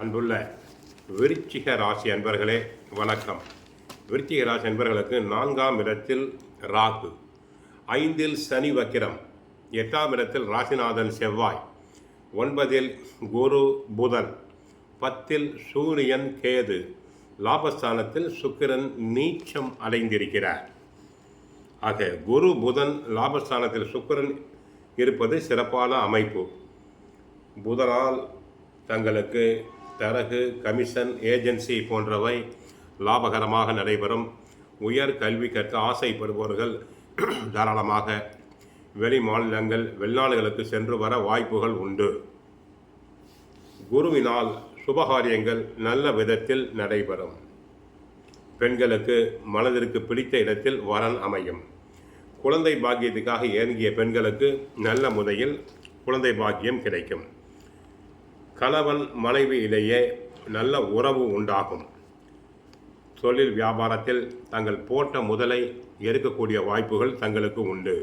அன்புள்ள விருச்சிக ராசி அன்பர்களே வணக்கம். விருச்சிக ராசி அன்பர்களுக்கு 4ஆம் இடத்தில் ராகு, 5இல் சனி வக்கிரம், 8ஆம் இடத்தில் ராசிநாதன் செவ்வாய், 9இல் குரு புதன், 10இல் சூரியன் கேது, லாபஸ்தானத்தில் சுக்கிரன் நீச்சம் அடைந்திருக்கிறார். ஆக குரு புதன் லாபஸ்தானத்தில் சுக்கிரன் இருப்பது சிறப்பான அமைப்பு. புதனால் தங்களுக்கு தரகு, கமிஷன், ஏஜென்சி போன்றவை லாபகரமாக நடைபெறும். உயர் கல்வி கற்க ஆசைப்படுபவர்கள் தாராளமாக வெளி மாநிலங்கள், வெளிநாடுகளுக்கு சென்று வர வாய்ப்புகள் உண்டு. குருவினால் சுபகாரியங்கள் நல்ல விதத்தில் நடைபெறும். பெண்களுக்கு மனதிற்கு பிடித்த இடத்தில் வரன் அமையும். குழந்தை பாக்கியத்துக்காக ஏங்கிய பெண்களுக்கு நல்ல முறையில் குழந்தை பாக்கியம் கிடைக்கும். கணவன் மனைவி இடையே நல்ல உறவு உண்டாகும். தொழில் வியாபாரத்தில் தங்கள் போட்ட முதலை எடுக்கக்கூடிய வாய்ப்புகள் தங்களுக்கு உண்டு.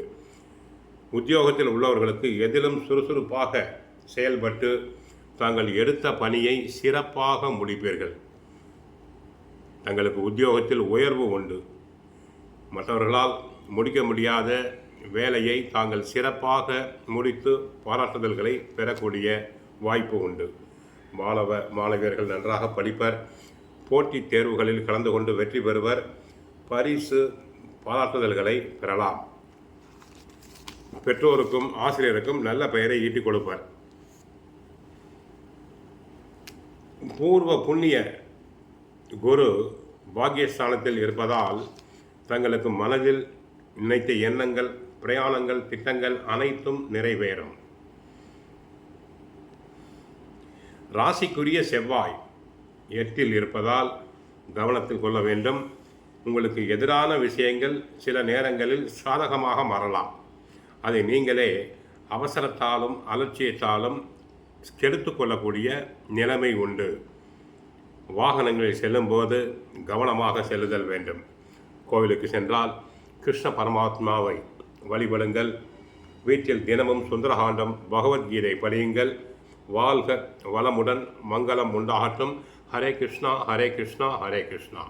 உத்தியோகத்தில் உள்ளவர்களுக்கு எதிலும் சுறுசுறுப்பாக செயல்பட்டு தாங்கள் எடுத்த பணியை சிறப்பாக முடிப்பீர்கள். தங்களுக்கு உத்தியோகத்தில் உயர்வு உண்டு. மற்றவர்களால் முடிக்க முடியாத வேலையை தாங்கள் சிறப்பாக முடித்து பாராட்டுதல்களை பெறக்கூடிய வாய்ப்பு உண்டு. மாணவியர்கள் நன்றாக படிப்பர். போட்டித் தேர்வுகளில் கலந்து கொண்டு வெற்றி பெறுவர். பரிசு, பாராட்டுதல்களை பெறலாம். பெற்றோருக்கும் ஆசிரியருக்கும் நல்ல பெயரை ஈட்டிக் கொடுப்பர். பூர்வ புண்ணிய குரு பாக்கியஸ்தானத்தில் இருப்பதால் தங்களுக்கு மனதில் நினைத்த எண்ணங்கள், பிரயாணங்கள், திட்டங்கள் அனைத்தும் நிறைவேறும். ராசிக்குரிய செவ்வாய் 8இல் இருப்பதால் கவனத்தில் கொள்ள வேண்டும். உங்களுக்கு எதிரான விஷயங்கள் சில நேரங்களில் சாதகமாக மாறலாம். அதை நீங்களே அவசரத்தாலும் அலட்சியத்தாலும் கெடுத்து கொள்ளக்கூடிய நிலைமை உண்டு. வாகனங்களில் செல்லும்போது கவனமாக செல்லுதல் வேண்டும். கோவிலுக்கு சென்றால் கிருஷ்ண பரமாத்மாவை வழிபடுங்கள். வீட்டில் தினமும் சுந்தரகாண்டம், பகவத்கீதை படியுங்கள். வாழ்க வளமுடன், மங்களம் உண்டாகட்டும். ஹரே கிருஷ்ணா, ஹரே கிருஷ்ணா, ஹரே கிருஷ்ணா.